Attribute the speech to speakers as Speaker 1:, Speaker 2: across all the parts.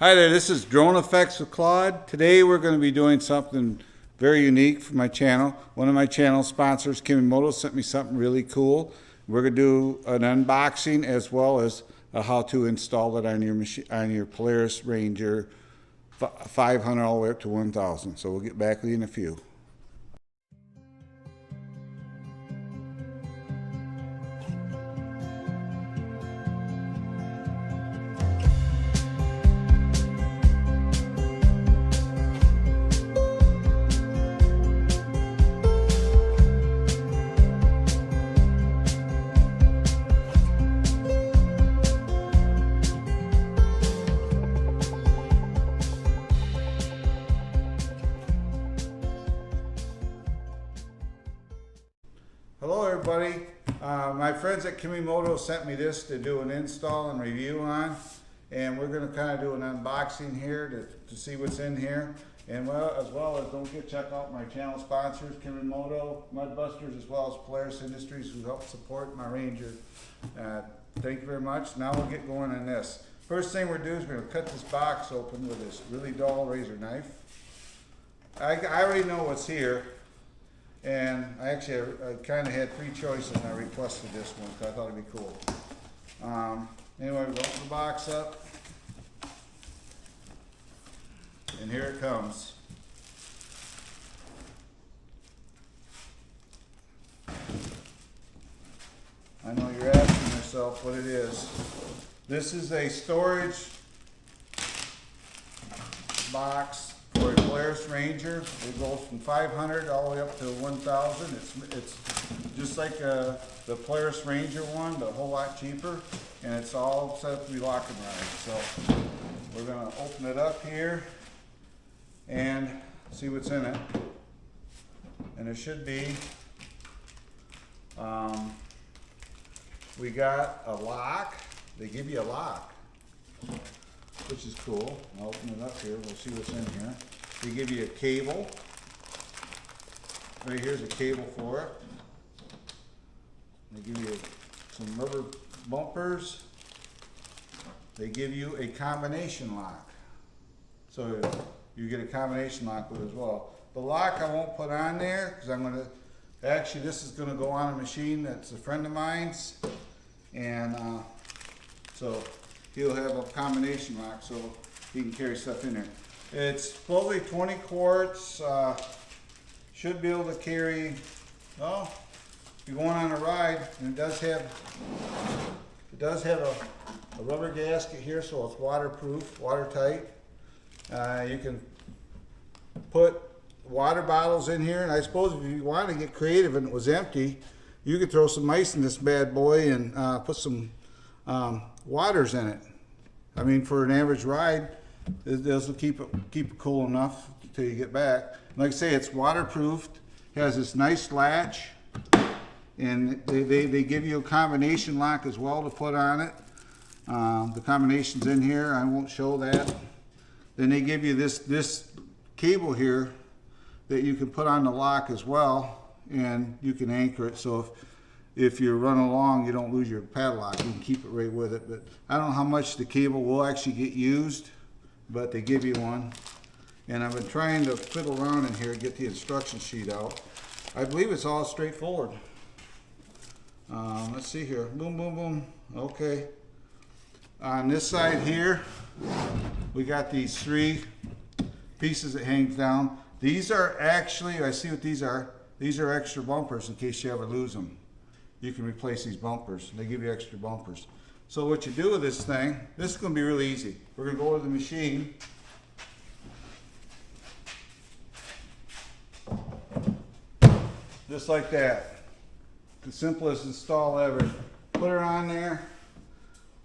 Speaker 1: Hi there, this is Drone Effects with Claude. Today we're going to be doing something very unique for my channel. One of my channel sponsors, Kemi Moto, sent me something really cool. We're going to do an unboxing as well as how to install it on your machine, on your Polaris Ranger 500 all the way up to 1000. So we'll get back with you in a few. Hello everybody, my friends at Kemi Moto sent me this to do an install and review on, and we're going to kind of do an unboxing here to see what's in here, and as well as don't forget to check out my channel sponsors, Kemi Moto, Mudbusters, as well as Polaris Industries, who help support my Ranger. Thank you very much. Now we'll get going on this. First thing we're doing is we're going to cut this box open with this really dull razor knife. I already know what's here. And I kind of had three choices, and I requested this one because I thought it'd be cool. Anyway, we open the box up, and here it comes. I know you're asking yourself what it is. This is a storage box for a Polaris Ranger. It goes from 500 all the way up to 1000. It's just like the Polaris Ranger one, but a whole lot cheaper, and it's all set up to be lock and ride. So we're going to open it up here and see what's in it. And it should be, we got a lock. They give you a lock, which is cool. I'll open it up here. We'll see what's in here. They give you a cable. Right here's a cable for it. They give you some rubber bumpers. They give you a combination lock. So you get a combination lock with it as well. The lock I won't put on there because I'm going to, actually this is going to go on a machine that's a friend of mine's. And so he'll have a combination lock so he can carry stuff in there. It's supposedly 20 quarts, should be able to carry, well, if you're going on a ride, and it does have a rubber gasket here, so it's waterproof, watertight. You can put water bottles in here, and I suppose if you want to get creative and it was empty, you could throw some ice in this bad boy and put some waters in it. I mean, for an average ride, this will keep it cool enough until you get back. Like I say, it's waterproofed, has this nice latch, and they give you a combination lock as well to put on it. The combination's in here. I won't show that. Then they give you this cable here that you can put on the lock as well, and you can anchor it. So if you're running along, you don't lose your padlock. You can keep it right with it. But I don't know how much the cable will actually get used, but they give you one. And I've been trying to fiddle around in here, get the instruction sheet out. I believe it's all straightforward. Let's see here. Boom, boom, boom. Okay. On this side here, we got these three pieces that hang down. These are actually, I see what these are. These are extra bumpers in case you ever lose them. You can replace these bumpers. They give you extra bumpers. So what you do with this thing, this is going to be really easy. We're going to go to the machine. Just like that. The simplest install ever. Put her on there.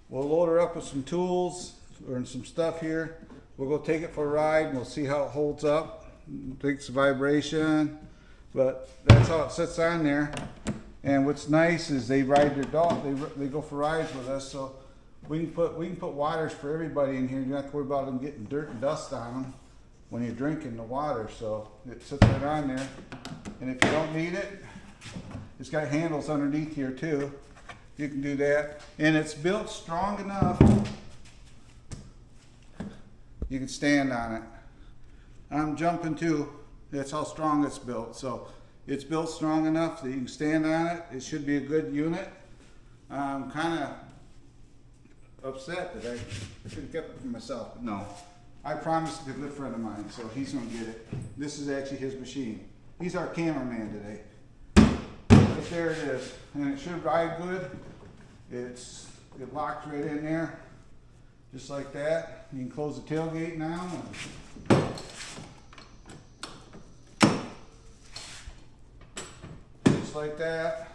Speaker 1: We'll load her up with some tools or some stuff here. We'll go take it for a ride and we'll see how it holds up. Takes vibration. But that's how it sits on there. And what's nice is they ride their dog. They go for rides with us, so we can put waters for everybody in here. You don't have to worry about them getting dirt and dust on them when you're drinking the water. So it sits right on there. And if you don't need it, it's got handles underneath here too. You can do that, and it's built strong enough you can stand on it. I'm jumping too. That's how strong it's built. So it's built strong enough that you can stand on it. It should be a good unit. I'm kind of upset that I could have kept it for myself, but no. I promised a good friend of mine, so he's gonna get it. This is actually his machine. He's our cameraman today. But there it is, and it should ride good. It locks right in there, just like that. You can close the tailgate now. Just like that,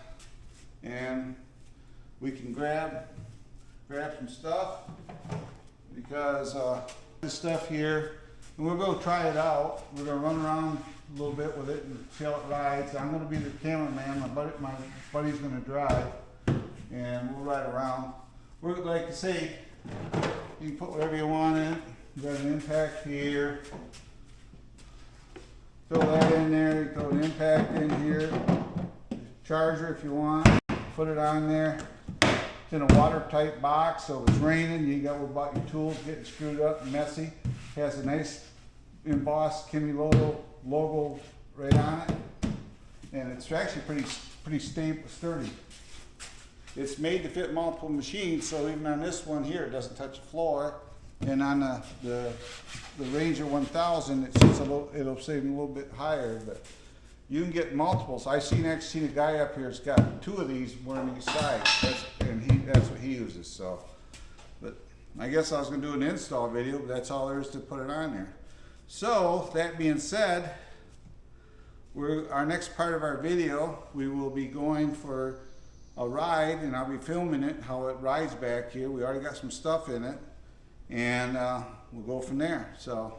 Speaker 1: and we can grab some stuff because this stuff here, and we're going to try it out. We're going to run around a little bit with it and see how it rides. I'm going to be the cameraman. My buddy's going to drive, and we'll ride around. We're like to say, you can put whatever you want in it. You got an impact here. Throw that in there. You throw an impact in here. Charger if you want. Put it on there. It's in a watertight box, so if it's raining, you got about your tools getting screwed up and messy. It has a nice embossed kemi logo right on it, and it's actually pretty stable, sturdy. It's made to fit multiple machines, so even on this one here, it doesn't touch the floor. And on the Ranger 1000, it sits it'll sit a little bit higher, but you can get multiples. I've seen a guy up here that's got 2 of these, one on each side, that's what he uses. So, but I guess I was going to do an install video, but that's all there is to put it on there. So that being said, our next part of our video, we will be going for a ride, and I'll be filming it, how it rides back here. We already got some stuff in it, and we'll go from there. So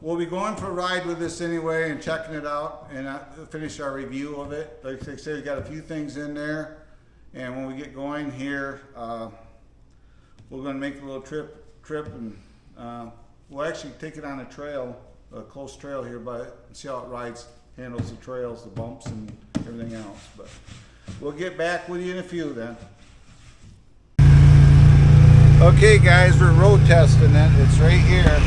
Speaker 1: we'll be going for a ride with this anyway and checking it out, and finish our review of it. Like I said, we got a few things in there, and when we get going here, we're going to make a little trip, and we'll actually take it on a trail, a close trail here, and see how it rides, handles the trails, the bumps, and everything else. But we'll get back with you in a few then. Okay guys, we're road testing it. It's right here.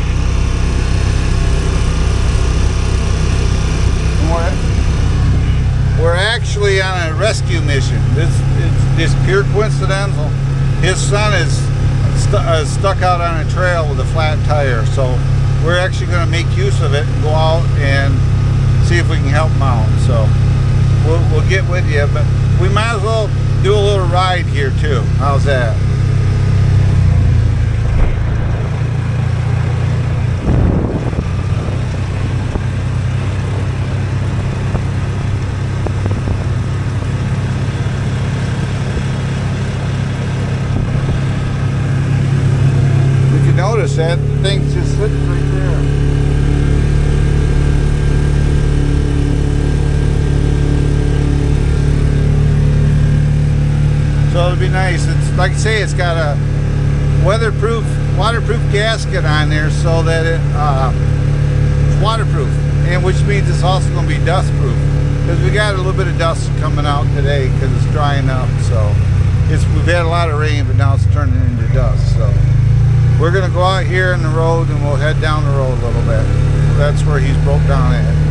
Speaker 1: We're actually on a rescue mission. This pure coincidental. His son is stuck out on a trail with a flat tire, so we're actually going to make use of it and go out and see if we can help him out. So we'll get with you, but we might as well do a little ride here too. How's that? Notice that the thing's just sitting right there. So it'll be nice. It's like I say, it's got a waterproof gasket on there, so that it's waterproof, and which means it's also going to be dust proof, because we got a little bit of dust coming out today because it's drying up. So we've had a lot of rain, but now it's turning into dust. So we're going to go out here in the road, and we'll head down the road a little bit. That's where he's broke down at.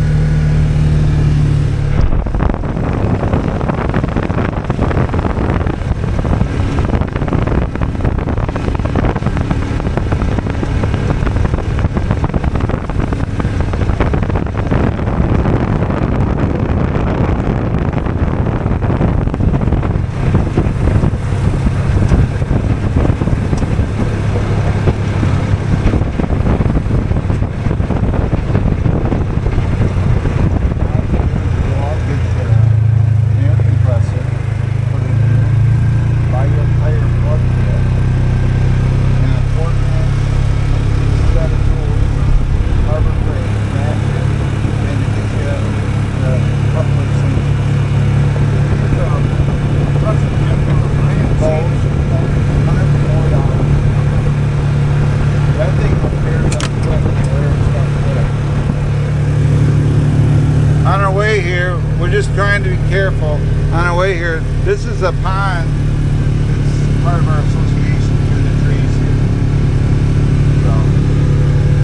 Speaker 1: We're just trying to be careful on our way here. This is a pond. It's part of our association through the trees here.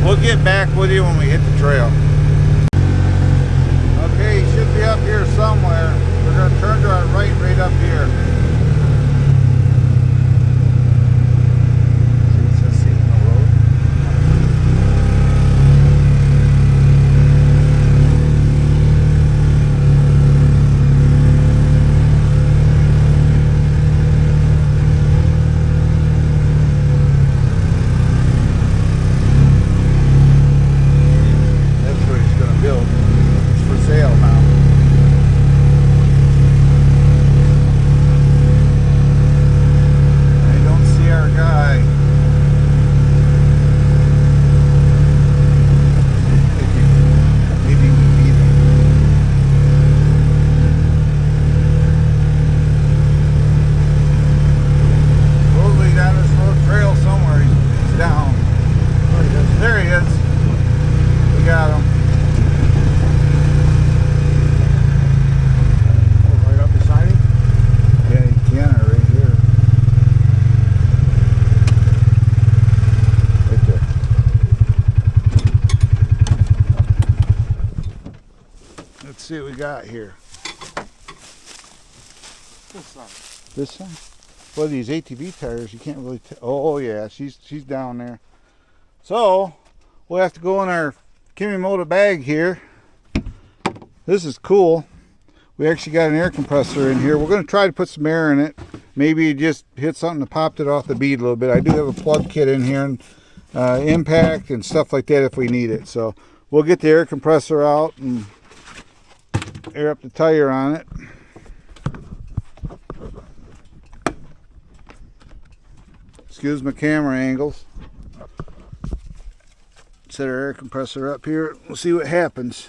Speaker 1: We'll get back with you when we hit the trail. Okay, he should be up here somewhere. We're going to turn to our right up here. Let's see what we got here.
Speaker 2: This side.
Speaker 1: This side? Well, these ATV tires, you can't really tell. Oh yeah, she's down there. So we'll have to go in our kemi moto bag here. This is cool. We actually got an air compressor in here. We're going to try to put some air in it. Maybe just hit something that popped it off the bead a little bit. I do have a plug kit in here, and impact and stuff like that if we need it. So we'll get the air compressor out and air up the tire on it. Excuse my camera angles. Set our air compressor up here. We'll see what happens.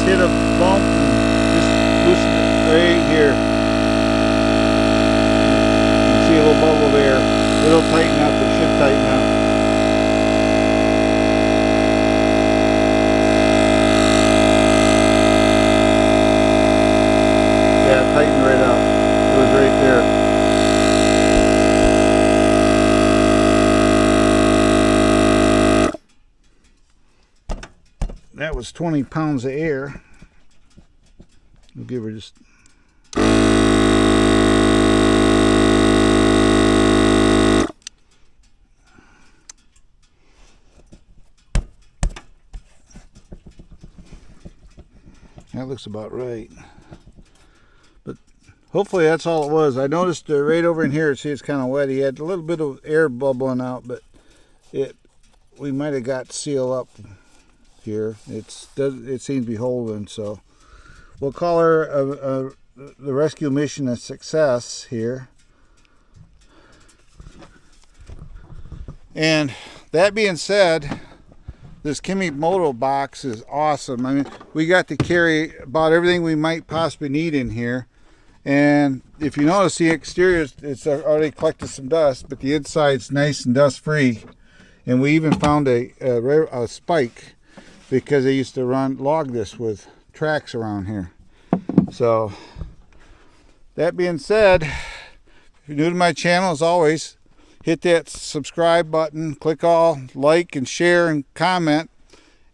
Speaker 1: Hit a bump and just loosen it right here. You can see a little bubble there. It'll tighten up. It should tighten up. Yeah, it tightened right up. It was right there. That was 20 pounds of air. We'll give her just... That looks about right. But hopefully that's all it was. I noticed right over in here, see, it's kind of wet. He had a little bit of air bubbling out, but we might have got seal up here. It seems to be holding, so we'll call her the rescue mission a success here. And that being said, this kemi moto box is awesome. I mean, we got to carry about everything we might possibly need in here. And if you notice, the exterior, it's already collected some dust, but the inside's nice and dust free. And we even found a spike, because they used to log this with tracks around here. So that being said, if you're new to my channel, as always, hit that subscribe button, click all, like and share and comment,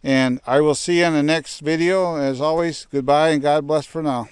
Speaker 1: and I will see you in the next video. As always, goodbye and God bless for now.